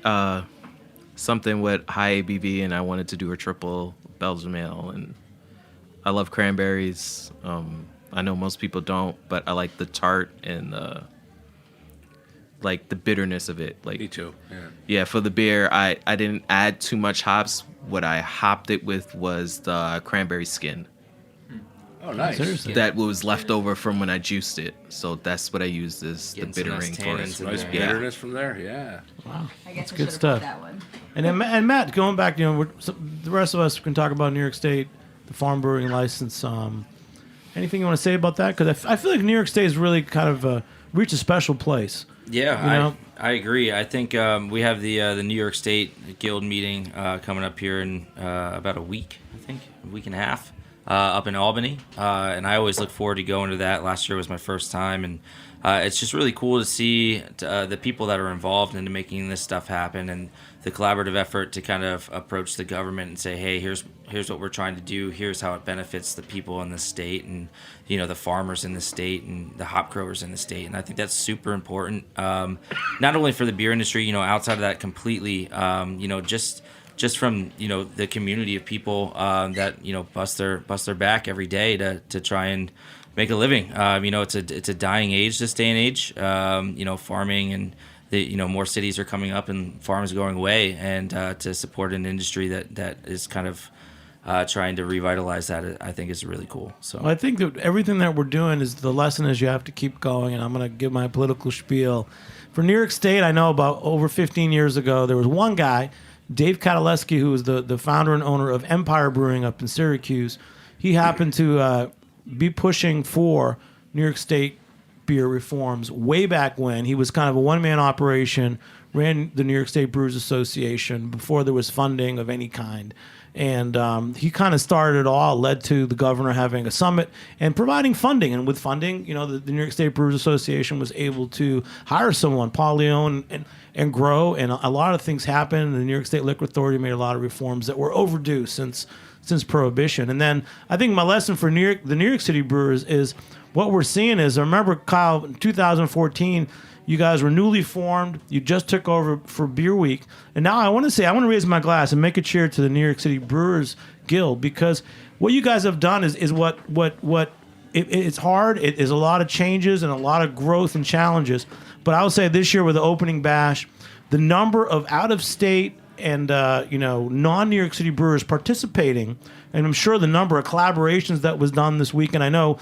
something with high ABV, and I wanted to do a triple Belgian ale. And I love cranberries. I know most people don't, but I like the tart and the bitterness of it. Me too. Yeah, for the beer, I didn't add too much hops. What I hopped it with was the cranberry skin. Oh, nice. Seriously. That was left over from when I juiced it. So that's what I used as the Getting some nice bittering for tannins it. in Nice there. bitterness from there. Yeah. Wow, I guess that's I good should've stuff. put that one. And Matt, going back, the rest of us can talk about New York State, the farm brewing license. Anything you want to say about that? Because I feel like New York State has really kind of reached a special place. Yeah, I agree. I think we have the New York State Guild meeting coming up here in about a week, a week and a half, up in Albany. And I always look forward to going to that. Last year was my first time, and it's just really cool to see the people that are involved into making this stuff happen, and the collaborative effort to kind of approach the government and say, hey, here's what we're trying to do. Here's how it benefits the people in the state, and the farmers in the state, and the hop growers in the state. And I think that's super important, not only for the beer industry, outside of that completely, just from the community of people that bust their back every day to try and make a living. It's a dying age this day and age. Farming and more cities are coming up and farms are going away, and to support an industry that is kind of trying to revitalize that, I think is really cool. So Well, I think that everything that we're doing is the lesson is you have to keep going, and I'm going to give my political spiel. For New York State, I know about over 15 years ago, there was one guy, Dave Kadaleski, who was the founder and owner of Empire Brewing up in Syracuse. He happened to be pushing for New York State beer reforms way back when. He was kind of a one-man operation, ran the New York State Brewers Association before there was funding of any kind. And he kind of started it all, led to the governor having a summit and providing funding. And with funding, the New York State Brewers Association was able to hire someone, Paul Leone, and grow. And a lot of things happened. The New York State Liquor Authority made a lot of reforms that were overdue since Prohibition. And then I think my lesson for the New York City Brewers is what we're seeing is, I remember, Kyle, in 2014, you guys were newly formed. You just took over for Beer Week. And now I want to raise my glass and make a cheer to the New York City Brewers Guild, because what you guys have done is it's hard. It is a lot of changes and a lot of growth and challenges. But I would say this year with the opening bash, the number of out-of-state and non-New York City brewers participating, and I'm sure the number of collaborations that was done this week, and I know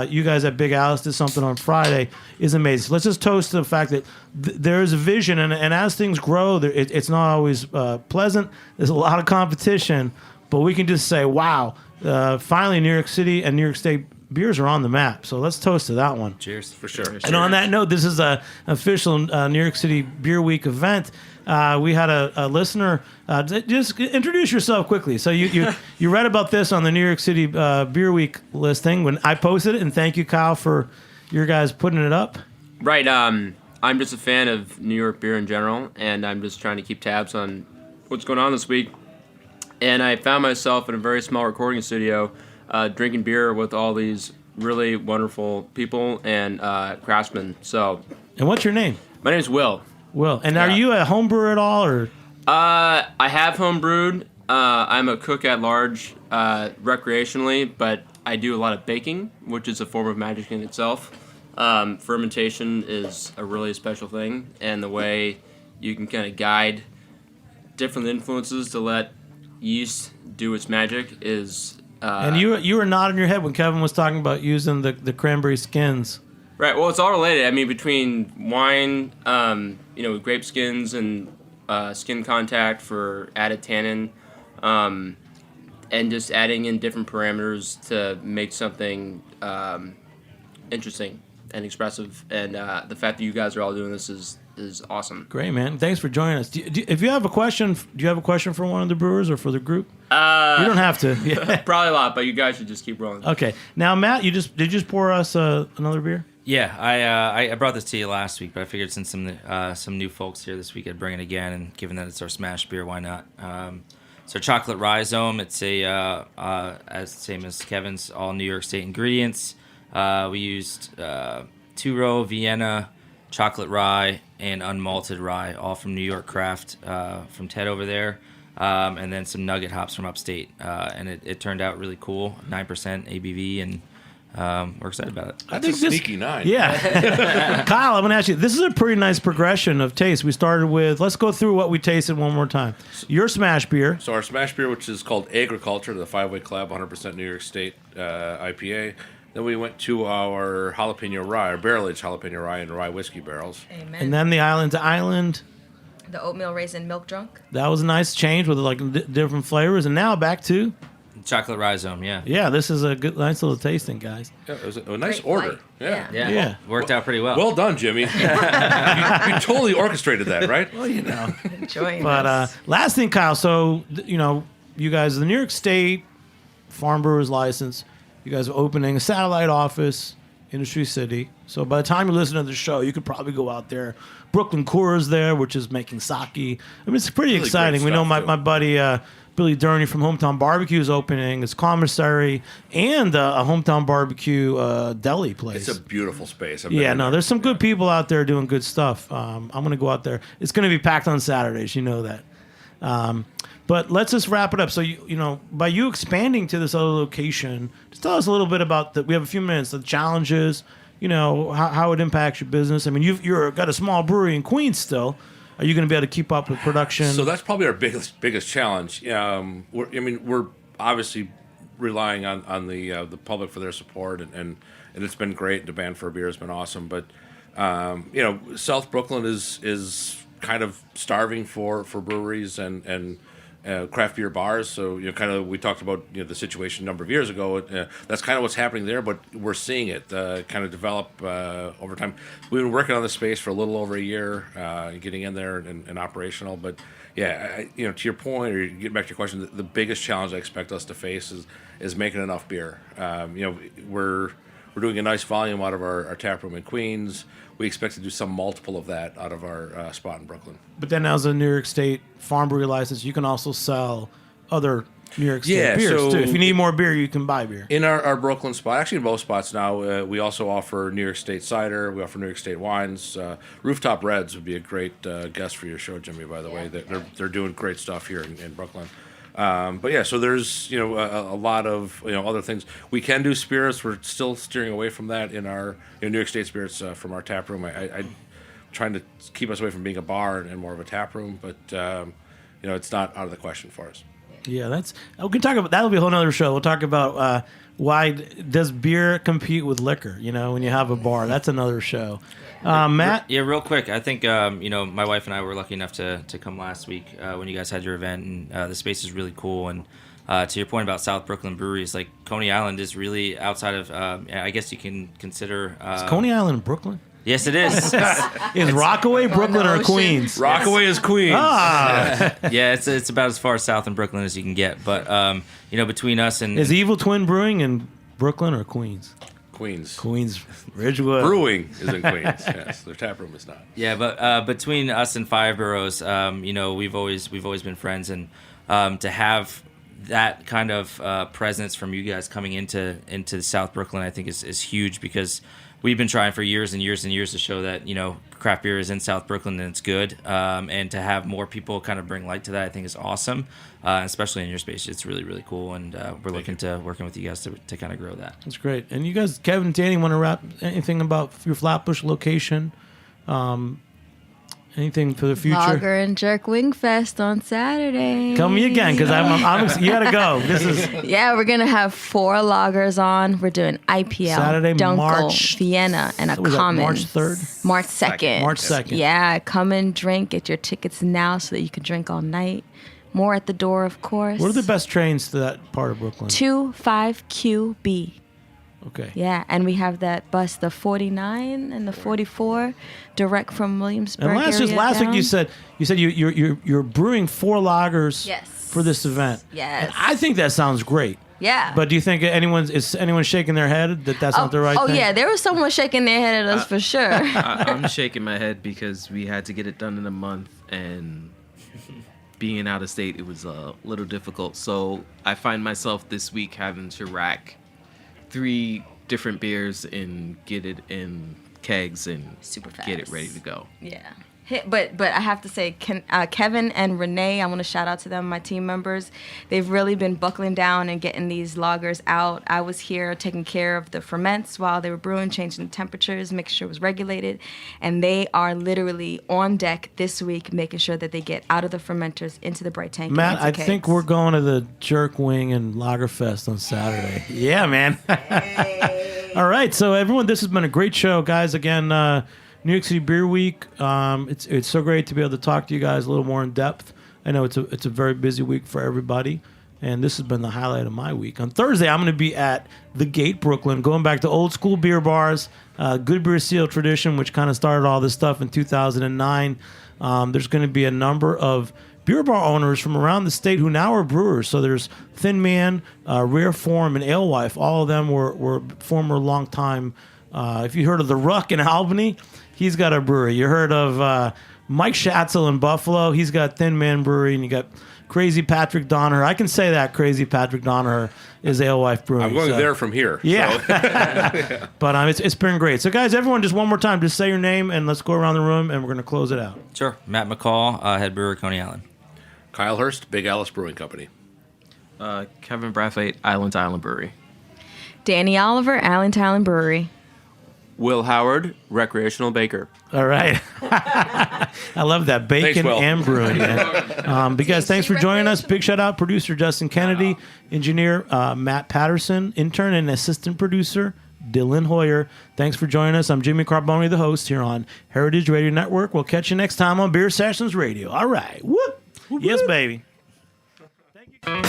you guys at Big Alice did something on Friday, is amazing. So let's just toast to the fact that there is a vision, and as things grow, it's not always pleasant. There's a lot of competition, but we can just say, wow, finally New York City and New York State beers are on the map. So let's toast to that one. Cheers. For sure. And on that note, this is an official New York City Beer Week event. We had a listener. Just introduce yourself quickly. So you read about this on the New York City Beer Week listing when I posted it, and thank you, Kyle, for your guys putting it up. Right. I'm just a fan of New York beer in general, and I'm just trying to keep tabs on what's going on this week. And I found myself in a very small recording studio drinking beer with all these really wonderful people and craftsmen. So. And what's your name? My name is Will. Will. And are you a home brewer at all, or? I have home brewed. I'm a cook at large recreationally, but I do a lot of baking, which is a form of magic in itself. Fermentation is a really special thing, and the way you can kind of guide different influences to let yeast do its magic is... and you were nodding your head when Kevin was talking about using the cranberry skins. Right. Well, it's all related. I mean, between wine, grape skins and skin contact for added tannin, and just adding in different parameters to make something interesting and expressive. And the fact that you guys are all doing this is awesome. Great, man. Thanks for joining us. If you have a question, do you have a question for one of the brewers or for the group? You don't have to. Yeah. Probably a lot, but you guys should just keep rolling. Okay. Now, Matt, did you just pour us another beer? Yeah, I brought this to you last week, but I figured since some new folks here this week, I'd bring it again, and given that it's our smash beer, why not? So chocolate Ryezome, it's as same as Kevin's, all New York State ingredients. We used 2-row Vienna, chocolate rye, and unmalted rye, all from New York Craft, from Ted over there, and then some nugget hops from upstate. And it turned out really cool, 9% ABV, and we're excited about it. That's a sneaky 9. Yeah. Kyle, I'm going to ask you, this is a pretty nice progression of taste. We started with, let's go through what we tasted one more time. Your smash beer. So our smash beer, which is called Agriculture, the 5-way club, 100% New York State IPA. Then we went to our jalapeno rye, our barrel-aged jalapeno rye and rye whiskey barrels. Amen. And then the Island to Island. The oatmeal raisin milk drunk. That was a nice change with different flavors. And now back to... Chocolate Ryezome, yeah. Yeah, this is a good, nice little tasting, guys. Yeah, it was a nice Great order. flight. Yeah. Yeah. Worked out pretty well. Well done, Jimmy. you totally orchestrated that, right? Well, you know. Enjoying But last thing, Kyle, so, you guys, the New York State Farm Brewers License, you guys are opening a satellite office, Industry City. So by the time you listen to the show, you could probably go out there. Brooklyn Coors there, which is making sake. I mean, it's pretty really exciting. We know my buddy Billy Durney from Hometown Barbecue is opening its commissary and a Hometown Barbecue deli place. It's a beautiful space. There's some good people out there doing good stuff. I'm going to go out there. It's going to be packed on Saturdays. You know that. But let's just wrap it up. So, by you expanding to this other location, just tell us a little bit about we have a few minutes, the challenges, how it impacts your business. I mean, you've got a small brewery in Queens still. Are you going to be able to keep up with production? So that's probably our biggest challenge. We're obviously relying on the public for their support, and it's been great. Demand for beer has been awesome, but South Brooklyn is kind of starving for breweries and craft beer bars. So kind of we talked about the situation a number of years ago. That's kind of what's happening there, but we're seeing it kind of develop over time. We've been working on this space for a little over a year, getting in there and operational. But yeah, to your point, or getting back to your question, the biggest challenge I expect us to face is making enough beer. We're doing a nice volume out of our tap room in Queens. We expect to do some multiple of that out of our spot in Brooklyn. But then, as a New York State farm brewery license, you can also sell other New York State beers too. If you need more beer, you can buy beer. In our Brooklyn spot, actually in both spots now, we also offer New York State cider. We offer New York State wines. Rooftop Reds would be a great guest for your show, Jimmy. By the way, they're doing great stuff here in Brooklyn. But yeah, so there's a lot of other things. We can do spirits. We're still steering away from that in our New York State spirits from our tap room. I'm trying to keep us away from being a bar and more of a tap room, but it's not out of the question for us. Yeah, we can talk about that'll be a whole nother show. We'll talk about why does beer compete with liquor? When you have a bar, that's another show. Matt? Yeah, real quick. I think, my wife and I were lucky enough to come last week when you guys had your event, and the space is really cool. And to your point about South Brooklyn breweries, like Coney Island is really outside of, I guess you can consider... is Coney Island Brooklyn? Yes, it is. Is Rockaway Brooklyn or Queens? Rockaway is Queens. Yeah, it's about as far south in Brooklyn as you can get. But, between us and... Is Evil Twin Brewing in Brooklyn or Queens? Queens, Ridgewood. Brewing is in Queens. Yes, their tap room is not. Yeah, but between us and Five Boroughs, we've always been friends, and to have that kind of presence from you guys coming into South Brooklyn, I think is huge, because we've been trying for years and years and years to show that craft beer is in South Brooklyn and it's good, and to have more people kind of bring light to that, I think is awesome, especially in your space. It's really, really cool, and we're looking to working with you guys to kind of grow that. That's great. And you guys, Kevin and Danny, want to wrap anything about your Flatbush location? Anything for the future? Lager and Jerk Wing Fest on Saturday. Tell me again, because I'm you gotta go. This is we're gonna have 4 lagers on. We're doing IPL, Saturday, Dunkel, March, Vienna, and a Common. March 3rd, March 2nd. March 2nd. Yeah, come and drink. Get your tickets now so that you can drink all night. More at the door, of course. What are the best trains to that part of Brooklyn? 25QB. Okay. Yeah, and we have that bus, the 49 and the 44, direct from Williamsburg. And last week you said you're brewing 4 lagers for this event. Yes. And I think that sounds great. Yeah. But do you think anyone shaking their head that that's not the right thing? Oh yeah, there was someone shaking their head at us for sure. I'm shaking my head because we had to get it done in a month, and being out of state, it was a little difficult. So I find myself this week having to rack 3 different beers and get it in kegs and super fast. Get it ready to go. Yeah. But I have to say, Kevin and Renee, I want to shout out to them, my team members. They've really been buckling down and getting these lagers out. I was here taking care of the ferments while they were brewing, changing the temperatures, making sure it was regulated. And they are literally on deck this week, making sure that they get out of the fermenters into the bright tank. Matt, I think we're going to the Jerk Wing and Lagerfest on Saturday. Yeah, man. All right, so everyone, this has been a great show, guys. Again, New York City Beer Week. It's so great to be able to talk to you guys a little more in depth. I know it's a very busy week for everybody, and this has been the highlight of my week. On Thursday, I'm going to be at the Gate, Brooklyn, going back to old school beer bars, Good Beer Seal tradition, which kind of started all this stuff in 2009. There's going to be a number of beer bar owners from around the state who now are brewers. So there's Thin Man, Rare Form, and Alewife. All of them were former long-time. If you heard of the Ruck in Albany, he's got a brewery. You heard of Mike Schatzel in Buffalo. He's got Thin Man Brewery, and you got Crazy Patrick Donaher. I can say that Crazy Patrick Donaher is Alewife Brewing. I'm going there from here. Yeah. So. But it's been great. So, guys, everyone, just one more time, just say your name, and let's go around the room, and we're going to close it out. Sure. Matt McCall, head brewer, Coney Island. Kyle Hurst, Big Alice Brewing Company. Kevin Brathwaite, Island to Island Brewery. Danny Oliver, Island to Island Brewery. Will Howard, recreational baker. All right. I love that. Bacon Thanks, Will. and brewing. Because thanks for joining us. Big shout out, producer Justin Kennedy, engineer Matt Patterson, intern and assistant producer Dylan Hoyer. Thanks for joining us. I'm Jimmy Carboni, the host here on Heritage Radio Network. We'll catch you next time on Beer Sessions Radio. All right. Whoop. Yes, baby. Thank you.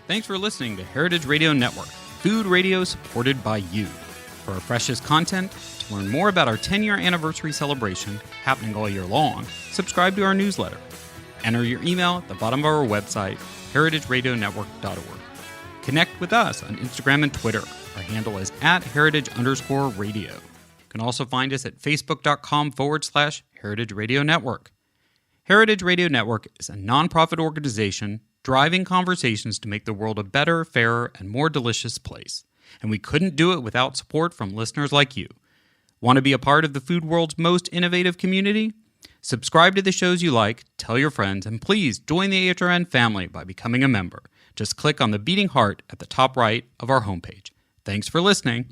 Thanks for listening to Heritage Radio Network, food radio supported by you. For our freshest content, to learn more about our 10-year anniversary celebration happening all year long, subscribe to our newsletter. Enter your email at the bottom of our website, heritageradionetwork.org. Connect with us on Instagram and Twitter. Our handle is @heritage_radio. You can also find us at facebook.com/Heritage Radio Network. Heritage Radio Network is a nonprofit organization driving conversations to make the world a better, fairer, and more delicious place. And we couldn't do it without support from listeners like you. Want to be a part of the food world's most innovative community? Subscribe to the shows you like, tell your friends, and please join the AHRN family by becoming a member. Just click on the beating heart at the top right of our homepage. Thanks for listening.